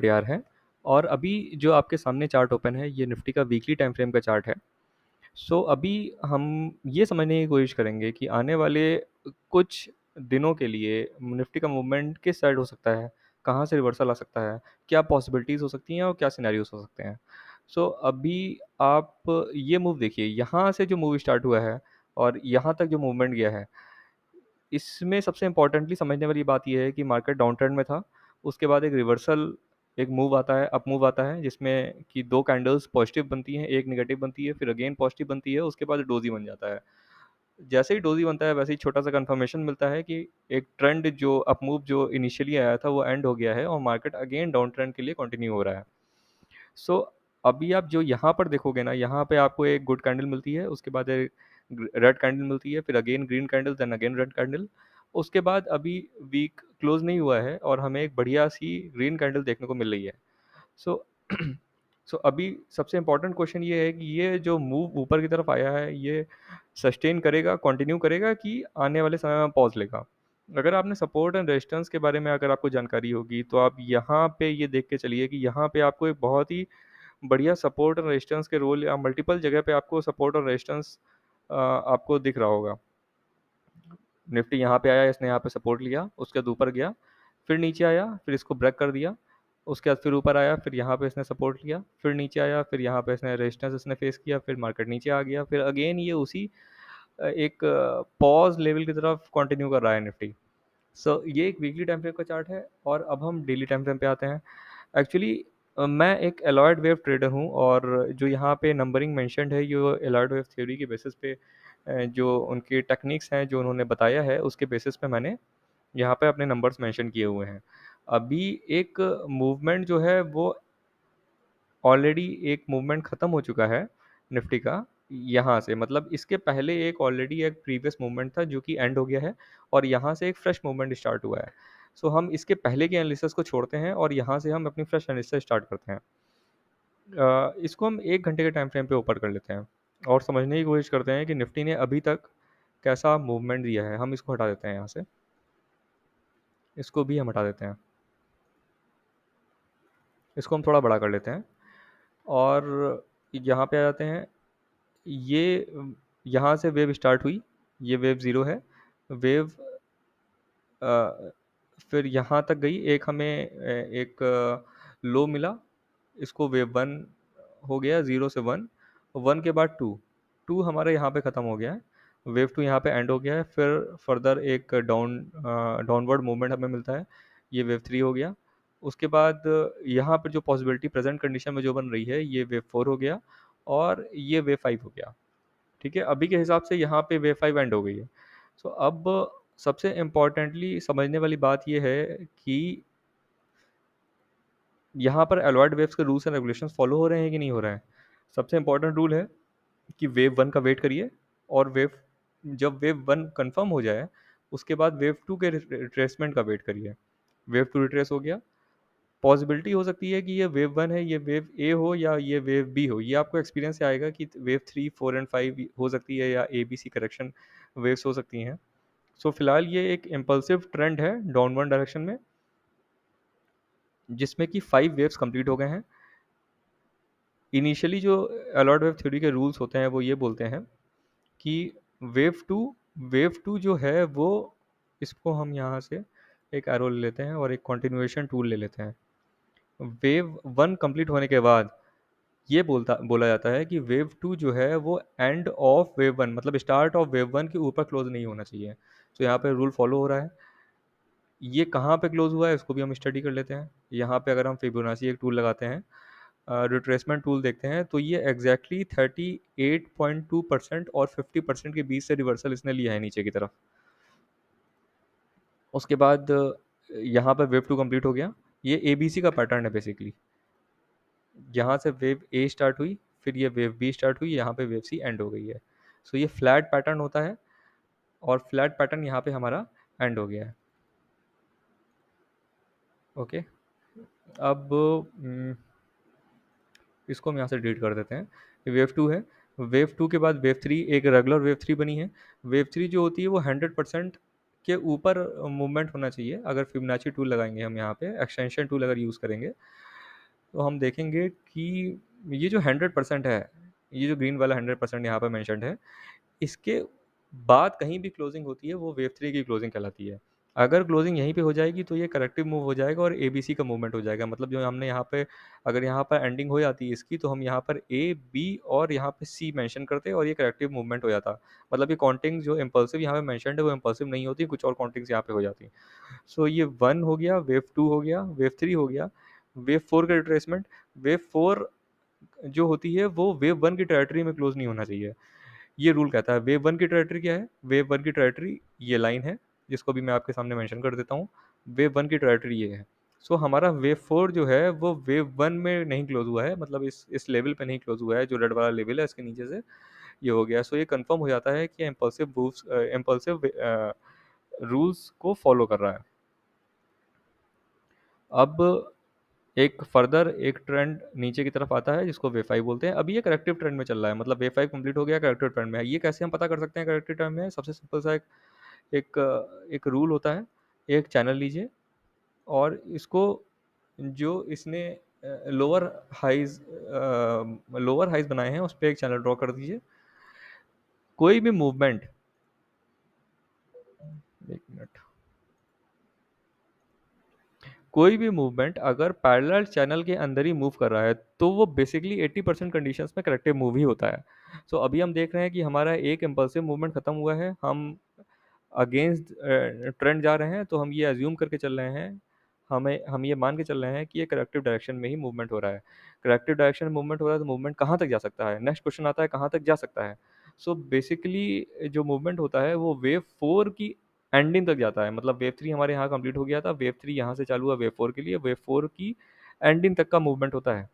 तैयार है। और अभी जो आपके सामने चार्ट ओपन है, ये निफ्टी का वीकली टाइम फ्रेम का चार्ट है। सो अभी हम ये समझने की कोशिश करेंगे कि आने वाले कुछ दिनों के लिए निफ्टी का मूवमेंट किस साइड हो सकता है, कहाँ से रिवर्सल आ सकता है, क्या पॉसिबिलिटीज़ हो सकती हैं और क्या सिनेरियोज हो सकते हैं। सो अभी आप ये मूव देखिए, यहाँ से जो मूव स्टार्ट हुआ है और यहाँ तक जो मूवमेंट गया है, इसमें सबसे इम्पोर्टेंटली समझने वाली बात ये है कि मार्केट डाउन ट्रेंड में था। उसके बाद एक रिवर्सल, एक मूव आता है, अप मूव आता है, जिसमें कि 2 कैंडल्स पॉजिटिव बनती हैं, 1 नेगेटिव बनती है, फिर अगेन पॉजिटिव बनती है, उसके बाद डोजी बन जाता है। जैसे ही डोजी बनता है, वैसे ही छोटा-सा कन्फर्मेशन मिलता है कि एक ट्रेंड जो अप मूव जो इनिशियली आया था, वो एंड हो गया है और मार्केट अगेन डाउन ट्रेंड के लिए कंटिन्यू हो रहा है। सो अभी आप जो यहाँ पर देखोगे ना, यहाँ पे आपको एक गुड कैंडल मिलती है, उसके बाद एक रेड कैंडल मिलती है, फिर again green candle, then again red candle. उसके बाद अभी वीक क्लोज नहीं हुआ है और हमें एक बढ़िया सी ग्रीन कैंडल देखने को मिल रही है। सो सो अभी सबसे इम्पोर्टेंट क्वेश्चन ये है कि ये जो मूव ऊपर की तरफ आया है, ये सस्टेन करेगा, कंटिन्यू करेगा कि आने वाले समय में पॉज लेगा। अगर आपने सपोर्ट एंड रेजिस्टेंस के बारे में अगर आपको जानकारी होगी, तो आप यहाँ पे ये देख के चलिए कि यहाँ पे आपको एक बहुत ही बढ़िया सपोर्ट और रेजिस्टेंस के रोल या मल्टीपल जगह पे आपको सपोर्ट और रेजिस्टेंस आपको दिख रहा होगा। निफ्टी यहाँ पे आया, इसने यहाँ पे सपोर्ट लिया, उसके बाद ऊपर गया, फिर नीचे आया, फिर इसको ब्रेक कर दिया, उसके बाद फिर ऊपर आया, फिर यहाँ पे इसने सपोर्ट लिया, फिर नीचे आया, फिर यहाँ पे इसने रेजिस्टेंस इसने फेस किया, फिर मार्केट नीचे आ गया, फिर अगेन ये उसी एक पॉज लेवल की तरफ कंटिन्यू कर रहा है निफ्टी। सो ये एक वीकली टाइम फ्रेम का चार्ट है और अब हम डेली टाइम फ्रेम पे आते हैं। एक्चुअली मैं एक एलॉयड वेव ट्रेडर हूँ और जो यहाँ पे नंबरिंग मेंशन्ड है, ये एलॉयड वेव थ्योरी के बेसिस पे जो उनकी टेक्निक्स हैं, जो उन्होंने बताया है, उसके बेसिस पे मैंने यहाँ पे अपने नंबर्स मेंशन किए हुए हैं। अभी एक मूवमेंट जो है वो ऑलरेडी एक मूवमेंट ख़त्म हो चुका है निफ्टी का, यहाँ से मतलब इसके पहले एक ऑलरेडी एक प्रीवियस मूवमेंट था जो कि एंड हो गया है और यहाँ से एक फ्रेश मूवमेंट स्टार्ट हुआ है। सो हम इसके पहले के एनालिसिस को छोड़ते हैं और यहाँ से हम अपनी फ्रेश एनालिसिस स्टार्ट करते हैं। इसको हम 1 घंटे के टाइम फ्रेम पे ऊपर कर लेते हैं और समझने की कोशिश करते हैं कि निफ्टी ने अभी तक कैसा मूवमेंट दिया है। हम इसको हटा देते हैं यहाँ से, इसको भी हम हटा देते हैं, इसको हम थोड़ा बड़ा कर लेते हैं और यहाँ पे आ जाते हैं। ये यहाँ से वेव स्टार्ट हुई, ये वेव ज़ीरो है, वेव अ, फिर यहाँ तक गई, एक हमें एक लो मिला, इसको वेव वन हो गया, ज़ीरो से वन, वन के बाद टू, टू हमारा यहाँ पे ख़त्म हो गया है, वेव टू यहाँ पे एंड हो गया है, फिर फर्दर एक डाउनवर्ड मूवमेंट हमें मिलता है, ये वेव थ्री हो गया। उसके बाद यहाँ पर जो पॉसिबिलिटी प्रेजेंट कंडीशन में जो बन रही है, ये वेव फोर हो गया और ये वेव फाइव हो गया। ठीक है, अभी के हिसाब से यहाँ पे वेव फाइव एंड हो गई है। सो अब सबसे इम्पॉर्टेंटली समझने वाली बात ये है कि यहाँ पर अलॉयड वेव्स के रूल्स एंड रेगुलेशंस फॉलो हो रहे हैं कि नहीं हो रहे हैं। सबसे इम्पॉर्टेंट रूल है कि वेव वन का वेट करिए और जब वेव वन कंफर्म हो जाए, उसके बाद वेव टू के रिट्रेसमेंट का वेट करिए। वेव टू रिट्रेस हो गया, पॉसिबिलिटी हो सकती है कि ये वेव वन है, ये वेव ए हो या ये वेव बी हो। ये आपको एक्सपीरियंस से आएगा कि wave three four and five हो सकती है या A B C correction waves हो सकती हैं। सो फिलहाल ये एक इम्पल्सिव ट्रेंड है डाउनवर्ड डायरेक्शन में, जिसमें कि 5 वेव्स कंप्लीट हो गए हैं। इनिशियली जो अलॉयड वेव थ्योरी के रूल्स होते हैं, वो ये बोलते हैं कि वेव टू वेव टू जो है वो, इसको हम यहाँ से एक एरो ले लेते हैं और एक कंटिन्यूएशन टूल ले लेते हैं। वेव वन कंप्लीट होने के बाद ये बोला जाता है कि वेव टू जो है वो एंड ऑफ वेव वन, मतलब स्टार्ट ऑफ वेव वन के ऊपर क्लोज नहीं होना चाहिए। तो यहाँ पे रूल फॉलो हो रहा है। ये कहाँ पे क्लोज हुआ है, इसको भी हम स्टडी कर लेते हैं। यहाँ पे अगर हम फिबोनाची एक टूल लगाते हैं, रिट्रेसमेंट टूल देखते हैं, तो ये एग्जैक्टली 38.2% और 50% के बीच से रिवर्सल इसने लिया है नीचे की तरफ। उसके बाद यहाँ पर वेव टू कंप्लीट हो गया। ये एबीसी का पैटर्न है बेसिकली। यहाँ से वेव ए स्टार्ट हुई, फिर ये वेव बी स्टार्ट हुई, यहाँ पे वेव सी एंड हो गई है। सो ये फ्लैट पैटर्न होता है और फ्लैट पैटर्न यहाँ पे हमारा एंड हो गया है। ओके, अब इसको हम यहाँ से डिलीट कर देते हैं। ये वेव टू है, वेव टू के बाद वेव थ्री, एक रेगुलर वेव थ्री बनी है। वेव थ्री जो होती है वो 100% के ऊपर मूवमेंट होना चाहिए। अगर फिबोनाची टूल लगाएंगे हम यहाँ पे, एक्सटेंशन टूल अगर यूज़ करेंगे, तो हम देखेंगे कि ये जो 100% है, ये जो ग्रीन वाला 100% यहाँ पे मेंशन्ड है, इसके बाद कहीं भी क्लोजिंग होती है वो वेव 3 की क्लोजिंग कहलाती है। अगर क्लोजिंग यहीं पे हो जाएगी तो ये करेक्टिव मूव हो जाएगा और एबीसी का मूवमेंट हो जाएगा। मतलब जो हमने यहाँ पे, अगर यहाँ पर एंडिंग हो जाती है इसकी, तो हम यहाँ पर ए, बी और यहाँ पे सी मेंशन करते और ये करेक्टिव मूवमेंट हो जाता। मतलब ये काउंटिंग जो इम्पल्सिव यहाँ पे मेंशन्ड है वो इम्पल्सिव नहीं होती, कुछ और काउंटिंग्स यहाँ पे हो जाती। सो ये 1 हो गया, वेव 2 हो गया, वेव 3 हो गया, वेव 4 का रिट्रेसमेंट। वेव 4 जो होती है वो वेव 1 की टेरिटरी में क्लोज नहीं होना चाहिए। ये रूल कहता है। वेव 1 की टेरिटरी क्या है? वेव 1 की टेरिटरी ये लाइन है, जिसको भी मैं आपके सामने मेंशन कर देता हूँ। वेव 1 की टेरिटरी ये है। सो हमारा वेव 4 जो है वो वेव 1 में नहीं क्लोज हुआ है, मतलब इस लेवल पे नहीं क्लोज हुआ है, जो रेड वाला लेवल है इसके नीचे से ये हो गया। सो ये कंफर्म हो जाता है कि इम्पल्सिव मूव्स, इम्पल्सिव रूल्स को फॉलो कर रहा है। अब एक फर्दर एक ट्रेंड नीचे की तरफ आता है जिसको वे 5 बोलते हैं। अभी ये करेक्टिव ट्रेंड में चल रहा है, मतलब वे 5 कंप्लीट हो गया, करेक्टिव ट्रेंड में है। ये कैसे हम पता कर सकते हैं करेक्टिव ट्रेंड में है? सबसे सिंपल सा एक एक रूल होता है। एक चैनल लीजिए और इसको, जो इसने लोअर हाइज बनाए हैं उस पर एक चैनल ड्रॉ कर दीजिए। कोई भी मूवमेंट, एक मिनट, कोई भी मूवमेंट अगर पैरेलल चैनल के अंदर ही मूव कर रहा है तो वो बेसिकली 80% कंडीशंस में करेक्टिव मूव ही होता है। सो अभी हम देख रहे हैं कि हमारा एक इम्पल्सिव मूवमेंट खत्म हुआ है, हम अगेंस्ट ट्रेंड जा रहे हैं, तो हम ये अज्यूम करके चल रहे हैं, हम ये मान के चल रहे हैं कि ये करेक्टिव डायरेक्शन में ही मूवमेंट हो रहा है। करेक्टिव डायरेक्शन में मूवमेंट हो रहा है तो मूवमेंट कहाँ तक जा सकता है? नेक्स्ट क्वेश्चन आता है कहाँ तक जा सकता है? सो बेसिकली जो मूवमेंट होता है वो वेव 4 की एंडिंग तक जाता है। मतलब वेव 3 हमारे यहाँ कंप्लीट हो गया था, वेव 3 यहाँ से चालू हुआ वेव 4 के लिए, वेव 4 की एंडिंग तक का मूवमेंट होता है।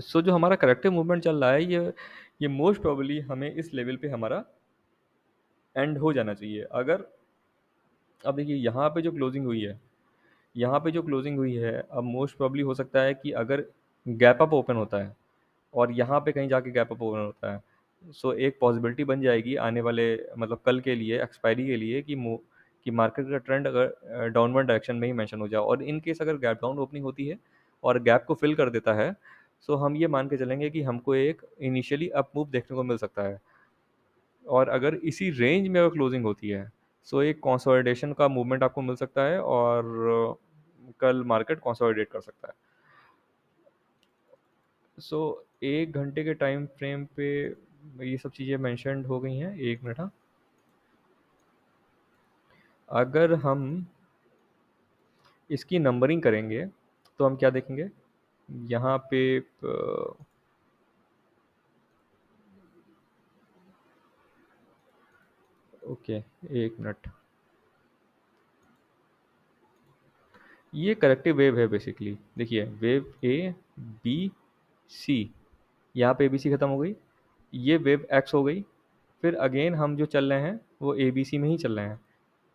सो जो हमारा करेक्टिव मूवमेंट चल रहा है ये मोस्ट प्रोबेबली हमें इस लेवल पे हमारा एंड हो जाना चाहिए। अगर, अब देखिए यहाँ पे जो क्लोजिंग हुई है, यहाँ पे जो क्लोजिंग हुई है, अब मोस्ट प्रोबेबली हो सकता है कि अगर गैप अप ओपन होता है और यहाँ पे कहीं जाके गैप अप ओपन होता है, सो एक पॉसिबिलिटी बन जाएगी आने वाले, मतलब कल के लिए, एक्सपायरी के लिए, कि मार्केट का ट्रेंड अगर डाउनवर्ड डायरेक्शन में ही मेंशन हो जाए, और इन केस अगर गैप डाउन ओपनिंग होती है और गैप को फिल कर देता है, सो हम ये मान के चलेंगे कि हमको एक इनिशियली अप मूव देखने को मिल सकता है। और अगर इसी रेंज में अगर क्लोजिंग होती है, सो एक कंसोलिडेशन का मूवमेंट आपको मिल सकता है और कल मार्केट कंसोलिडेट कर सकता है। सो 1 घंटे के टाइम फ्रेम पे ये सब चीज़ें मेंशन्ड हो गई हैं। 1 मिनट, हाँ। अगर हम इसकी नंबरिंग करेंगे तो हम क्या देखेंगे? यहाँ पे ओके, 1 मिनट। ये करेक्टिव वेव है बेसिकली। देखिए, वेव ए, बी, सी, यहाँ पे ए बी सी खत्म हो गई, ये वेव एक्स हो गई। फिर अगेन हम जो चल रहे हैं वो ए बी सी में ही चल रहे हैं,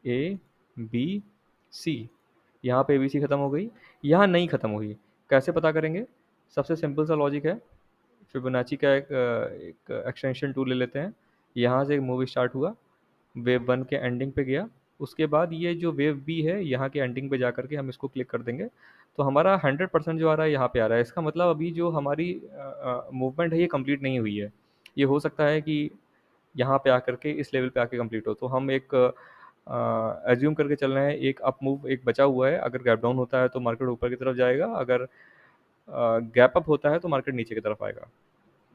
ए, बी, सी। यहाँ पे ए बी सी खत्म हो गई, यहाँ नहीं खत्म हुई। कैसे पता करेंगे? सबसे सिंपल सा लॉजिक है। फिबोनाची का एक एक्सटेंशन टूल ले लेते हैं। यहाँ से एक मूव स्टार्ट हुआ, वेव 1 के एंडिंग पे गया, उसके बाद ये जो वेव बी है यहाँ के एंडिंग पे जा करके हम इसको क्लिक कर देंगे, तो हमारा 100% जो आ रहा है यहाँ पे आ रहा है। इसका मतलब अभी जो हमारी मूवमेंट है ये कंप्लीट नहीं हुई है। ये हो सकता है कि यहाँ पे आकर के इस लेवल पे आके कंप्लीट हो। तो हम एक एज्यूम करके चल रहे हैं एक अप मूव एक बचा हुआ है। अगर गैप डाउन होता है तो मार्केट ऊपर की तरफ जाएगा, अगर गैप अप होता है तो मार्केट नीचे की तरफ आएगा।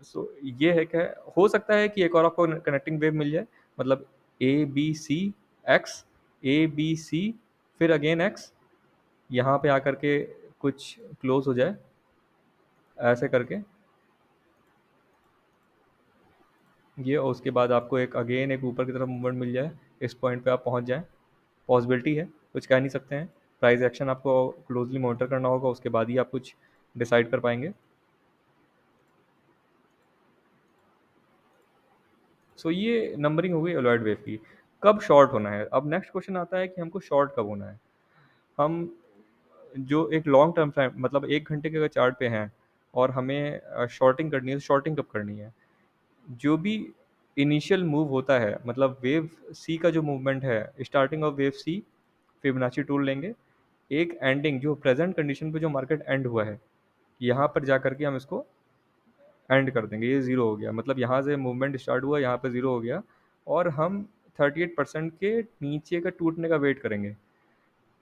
सो ये है क्या, हो सकता है कि एक और आपको कनेक्टिंग वेव मिल जाए, मतलब A B C X, A B C, फिर अगेन एक्स, यहाँ पे आकर के कुछ क्लोज हो जाए ऐसे करके ये, और उसके बाद आपको एक अगेन एक ऊपर की तरफ मूवमेंट मिल जाए, इस पॉइंट पे आप पहुँच जाएं। पॉसिबिलिटी है, कुछ कह नहीं सकते हैं। प्राइस एक्शन आपको क्लोजली मॉनिटर करना होगा, उसके बाद ही आप कुछ डिसाइड कर पाएंगे। सो ये नंबरिंग हो गई एलॉयड वेव की। कब शॉर्ट होना है? अब नेक्स्ट क्वेश्चन आता है कि हमको शॉर्ट कब होना है। हम जो एक लॉन्ग टर्म टाइम, मतलब 1 घंटे के अगर चार्ट पे हैं और हमें शॉर्टिंग करनी है, तो शॉर्टिंग कब करनी है? जो भी इनिशियल मूव होता है, मतलब वेव सी का जो मूवमेंट है, starting of wave C, Fibonacci tool लेंगे, एक एंडिंग जो प्रेजेंट कंडीशन पे जो मार्केट एंड हुआ है, यहाँ पर जा करके हम इसको एंड कर देंगे। ये ज़ीरो हो गया, मतलब यहाँ से मूवमेंट स्टार्ट हुआ, यहाँ पे ज़ीरो हो गया, और हम 38% के नीचे का टूटने का वेट करेंगे।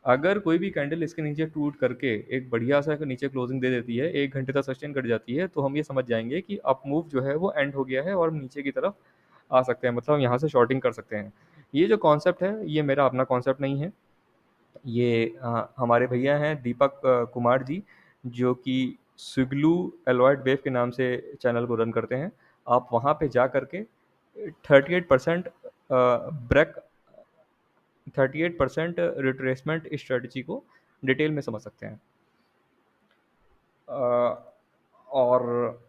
अगर कोई भी कैंडल इसके नीचे टूट करके एक बढ़िया सा नीचे क्लोजिंग दे देती है, 1 घंटे तक सस्टेन कर जाती है, तो हम ये समझ जाएँगे कि अप मूव जो है वो एंड हो गया है और हम नीचे की तरफ आ सकते हैं, मतलब हम यहाँ से शॉर्टिंग कर सकते हैं। ये जो कॉन्सेप्ट है, ये मेरा अपना कॉन्सेप्ट नहीं है। ये हमारे भैया हैं दीपक कुमार जी, जो कि सुगलू एलॉयड वेव के नाम से चैनल को रन करते हैं। आप वहाँ पे जा करके 38% ब्रेक 38% रिट्रेसमेंट स्ट्रेटजी को डिटेल में समझ सकते हैं। और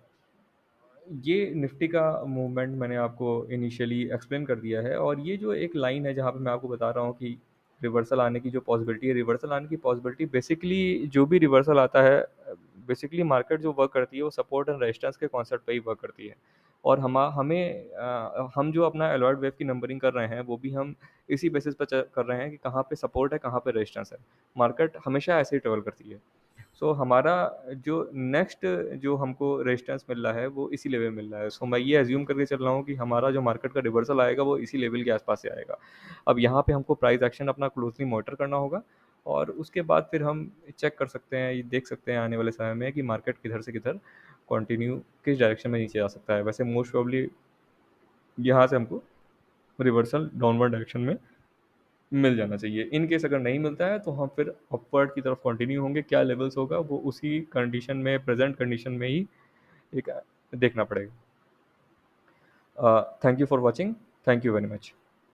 ये निफ्टी का मूवमेंट मैंने आपको इनिशियली एक्सप्लेन कर दिया है, और ये जो एक लाइन है जहाँ पे मैं आपको बता रहा हूँ कि रिवर्सल आने की जो पॉसिबिलिटी है, रिवर्सल आने की पॉसिबिलिटी बेसिकली जो भी रिवर्सल आता है, बेसिकली मार्केट जो वर्क करती है वो सपोर्ट एंड रेजिस्टेंस के कॉन्सेप्ट पे ही वर्क करती है। और हम जो अपना अलॉयड वेव की नंबरिंग कर रहे हैं वो भी हम इसी बेसिस पर कर रहे हैं कि कहाँ पे सपोर्ट है, कहाँ पे रेजिस्टेंस है। मार्केट हमेशा ऐसे ही ट्रेवल करती है। सो हमारा जो नेक्स्ट जो हमको रेजिस्टेंस मिल रहा है वो इसी लेवल मिल रहा है। सो मैं ये अज्यूम करके चल रहा हूँ कि हमारा जो मार्केट का रिवर्सल आएगा वो इसी लेवल के आसपास से आएगा। अब यहाँ पे हमको प्राइस एक्शन अपना क्लोजली मॉनिटर करना होगा, और उसके बाद फिर हम चेक कर सकते हैं, ये देख सकते हैं आने वाले समय में कि मार्केट किधर से किधर कंटिन्यू किस डायरेक्शन में नीचे जा सकता है। वैसे मोस्ट प्रोबेबली यहाँ से हमको रिवर्सल डाउनवर्ड डायरेक्शन में मिल जाना चाहिए। इन केस अगर नहीं मिलता है तो हम फिर अपवर्ड की तरफ कंटिन्यू होंगे। क्या लेवल्स होगा वो उसी कंडीशन में, प्रेजेंट कंडीशन में ही एक देखना पड़ेगा। Thank you for watching. Thank you very much.